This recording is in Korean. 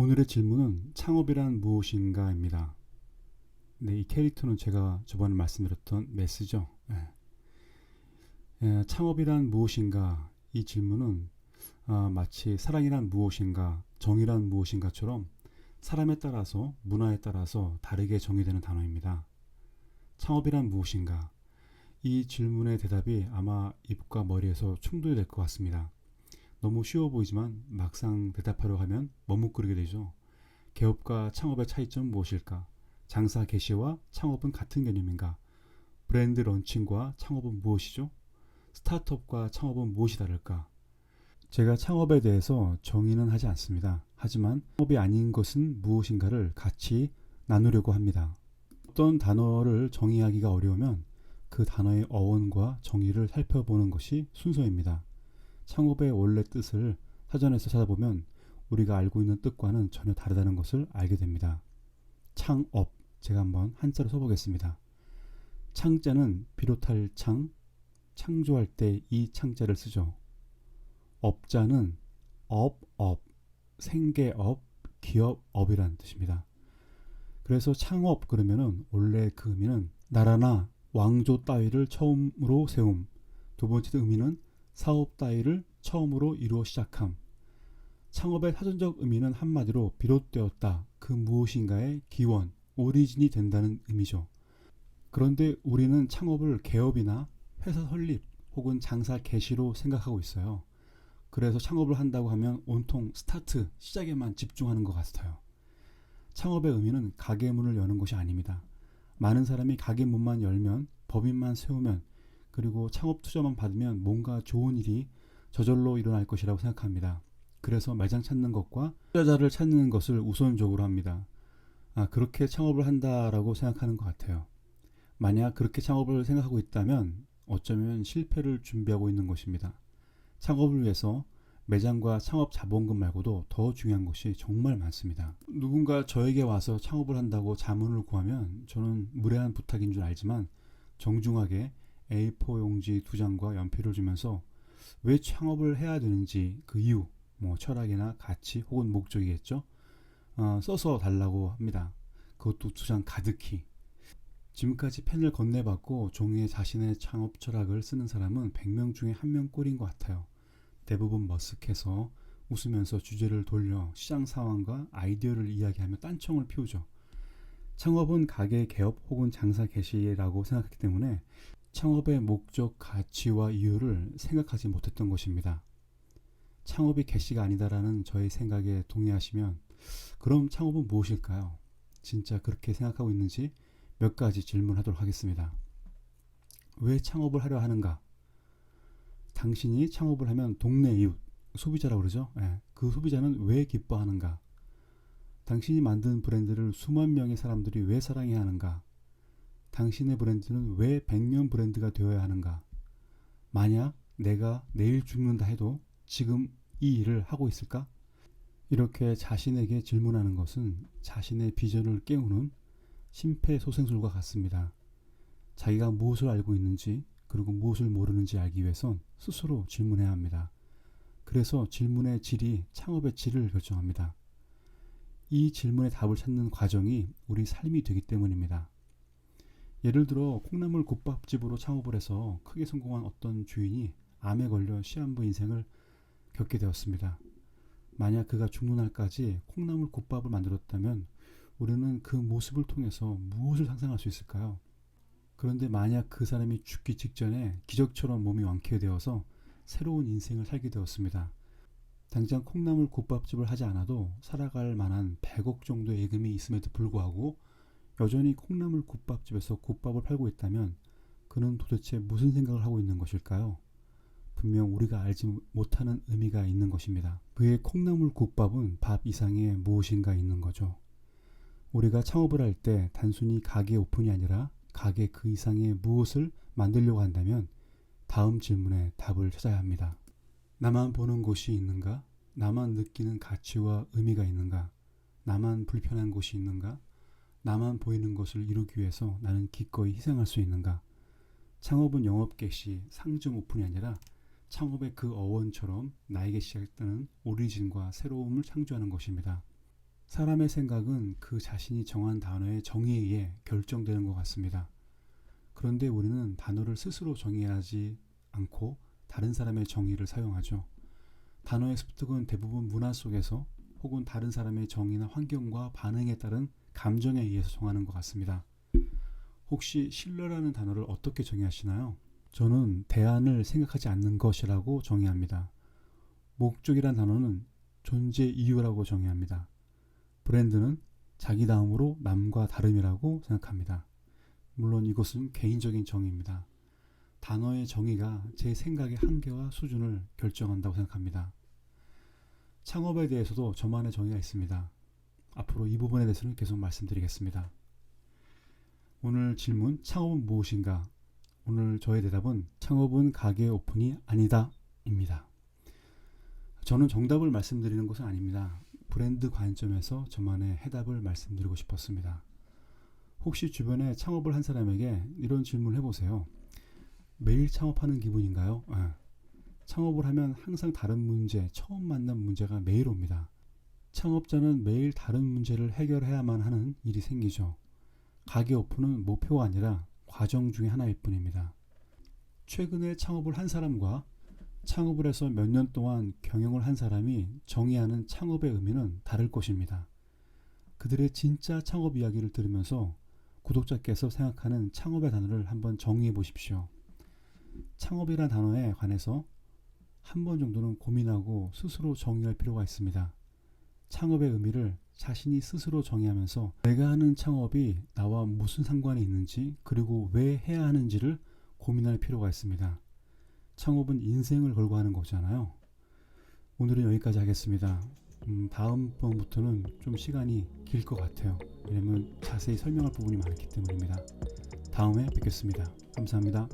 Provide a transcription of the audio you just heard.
오늘의 질문은 창업이란 무엇인가입니다. 네, 이 캐릭터는 제가 저번에 말씀드렸던 메스죠. 창업이란 무엇인가? 이 질문은 마치 사랑이란 무엇인가, 정의란 무엇인가처럼 사람에 따라서, 문화에 따라서 다르게 정의되는 단어입니다. 창업이란 무엇인가? 이 질문의 대답이 아마 입과 머리에서 충돌이 될 것 같습니다. 너무 쉬워 보이지만 막상 대답하려 하면 머뭇거리게 되죠. 개업과 창업의 차이점은 무엇일까? 장사 개시와 창업은 같은 개념인가? 브랜드 런칭과 창업은 무엇이죠? 스타트업과 창업은 무엇이 다를까? 제가 창업에 대해서 정의는 하지 않습니다. 하지만 창업이 아닌 것은 무엇인가를 같이 나누려고 합니다. 어떤 단어를 정의하기가 어려우면 그 단어의 어원과 정의를 살펴보는 것이 순서입니다. 창업의 원래 뜻을 사전에서 찾아보면 우리가 알고 있는 뜻과는 전혀 다르다는 것을 알게 됩니다. 창업, 제가 한번 한자로 써보겠습니다. 창자는 비롯할 창, 창조할 때 이 창자를 쓰죠. 업자는 업, 생계업, 기업업이라는 뜻입니다. 그래서 창업 그러면은 원래 그 의미는 나라나 왕조 따위를 처음으로 세움, 두 번째 의미는 사업 따위를 처음으로 이루어 시작함. 창업의 사전적 의미는 한마디로 비롯되었다, 그 무엇인가의 기원, 오리진이 된다는 의미죠. 그런데 우리는 창업을 개업이나 회사 설립 혹은 장사 개시로 생각하고 있어요. 그래서 창업을 한다고 하면 온통 스타트, 시작에만 집중하는 것 같아요. 창업의 의미는 가게 문을 여는 것이 아닙니다. 많은 사람이 가게 문만 열면, 법인만 세우면, 그리고 창업 투자만 받으면 뭔가 좋은 일이 저절로 일어날 것이라고 생각합니다. 그래서 매장 찾는 것과 투자자를 찾는 것을 우선적으로 합니다. 그렇게 창업을 한다라고 생각하는 것 같아요. 만약 그렇게 창업을 생각하고 있다면 어쩌면 실패를 준비하고 있는 것입니다. 창업을 위해서 매장과 창업 자본금 말고도 더 중요한 것이 정말 많습니다. 누군가 저에게 와서 창업을 한다고 자문을 구하면 저는 무례한 부탁인 줄 알지만 정중하게 A4 용지 2장과 연필을 주면서 왜 창업을 해야 되는지 그 이유, 철학이나 가치 혹은 목적이겠죠. 써서 달라고 합니다. 그것도 2장 가득히. 지금까지 펜을 건네받고 종이에 자신의 창업 철학을 쓰는 사람은 100명 중에 1명 꼴인 것 같아요. 대부분 머쓱해서 웃으면서 주제를 돌려 시장 상황과 아이디어를 이야기하며 딴청을 피우죠. 창업은 가게 개업 혹은 장사 개시라고 생각했기 때문에 창업의 목적, 가치와 이유를 생각하지 못했던 것입니다. 창업이 개시가 아니다라는 저의 생각에 동의하시면 그럼 창업은 무엇일까요? 진짜 그렇게 생각하고 있는지 몇 가지 질문하도록 하겠습니다. 왜 창업을 하려 하는가? 당신이 창업을 하면 동네 이웃, 소비자라고 그러죠. 그 소비자는 왜 기뻐하는가? 당신이 만든 브랜드를 수만 명의 사람들이 왜 사랑해야 하는가? 당신의 브랜드는 왜 100년 브랜드가 되어야 하는가? 만약 내가 내일 죽는다 해도 지금 이 일을 하고 있을까? 이렇게 자신에게 질문하는 것은 자신의 비전을 깨우는 심폐소생술과 같습니다. 자기가 무엇을 알고 있는지 그리고 무엇을 모르는지 알기 위해선 스스로 질문해야 합니다. 그래서 질문의 질이 창업의 질을 결정합니다. 이 질문의 답을 찾는 과정이 우리 삶이 되기 때문입니다. 예를 들어 콩나물 국밥집으로 창업을 해서 크게 성공한 어떤 주인이 암에 걸려 시한부 인생을 겪게 되었습니다. 만약 그가 죽는 날까지 콩나물 국밥을 만들었다면 우리는 그 모습을 통해서 무엇을 상상할 수 있을까요? 그런데 만약 그 사람이 죽기 직전에 기적처럼 몸이 완쾌되어서 새로운 인생을 살게 되었습니다. 당장 콩나물 국밥집을 하지 않아도 살아갈 만한 100억 정도의 예금이 있음에도 불구하고 여전히 콩나물 국밥집에서 국밥을 팔고 있다면 그는 도대체 무슨 생각을 하고 있는 것일까요? 분명 우리가 알지 못하는 의미가 있는 것입니다. 그의 콩나물 국밥은 밥 이상의 무엇인가 있는 거죠. 우리가 창업을 할 때 단순히 가게 오픈이 아니라 가게 그 이상의 무엇을 만들려고 한다면 다음 질문에 답을 찾아야 합니다. 나만 보는 곳이 있는가? 나만 느끼는 가치와 의미가 있는가? 나만 불편한 곳이 있는가? 나만 보이는 것을 이루기 위해서 나는 기꺼이 희생할 수 있는가? 창업은 영업 개시, 상점 오픈이 아니라 창업의 그 어원처럼 나에게 시작되는 오리진과 새로움을 창조하는 것입니다. 사람의 생각은 그 자신이 정한 단어의 정의에 의해 결정되는 것 같습니다. 그런데 우리는 단어를 스스로 정의하지 않고 다른 사람의 정의를 사용하죠. 단어의 습득은 대부분 문화 속에서 혹은 다른 사람의 정의나 환경과 반응에 따른 감정에 의해서 정하는 것 같습니다. 혹시 신뢰라는 단어를 어떻게 정의하시나요? 저는 대안을 생각하지 않는 것이라고 정의합니다. 목적이란 단어는 존재 이유라고 정의합니다. 브랜드는 자기 다음으로 남과 다름이라고 생각합니다. 물론 이것은 개인적인 정의입니다. 단어의 정의가 제 생각의 한계와 수준을 결정한다고 생각합니다. 창업에 대해서도 저만의 정의가 있습니다. 앞으로 이 부분에 대해서는 계속 말씀드리겠습니다. 오늘 질문, 창업은 무엇인가? 오늘 저의 대답은 창업은 가게 오픈이 아니다 입니다. 저는 정답을 말씀드리는 것은 아닙니다. 브랜드 관점에서 저만의 해답을 말씀드리고 싶었습니다. 혹시 주변에 창업을 한 사람에게 이런 질문을 해보세요. 매일 창업하는 기분인가요? 창업을 하면 항상 다른 문제, 처음 만난 문제가 매일 옵니다. 창업자는 매일 다른 문제를 해결해야만 하는 일이 생기죠. 가게 오픈은 목표가 아니라 과정 중에 하나일 뿐입니다. 최근에 창업을 한 사람과 창업을 해서 몇 년 동안 경영을 한 사람이 정의하는 창업의 의미는 다를 것입니다. 그들의 진짜 창업 이야기를 들으면서 구독자께서 생각하는 창업의 단어를 한번 정의해 보십시오. 창업이라는 단어에 관해서 한 번 정도는 고민하고 스스로 정의할 필요가 있습니다. 창업의 의미를 자신이 스스로 정의하면서 내가 하는 창업이 나와 무슨 상관이 있는지 그리고 왜 해야 하는지를 고민할 필요가 있습니다. 창업은 인생을 걸고 하는 거잖아요. 오늘은 여기까지 하겠습니다. 다음번부터는 좀 시간이 길 것 같아요. 왜냐면 자세히 설명할 부분이 많기 때문입니다. 다음에 뵙겠습니다. 감사합니다.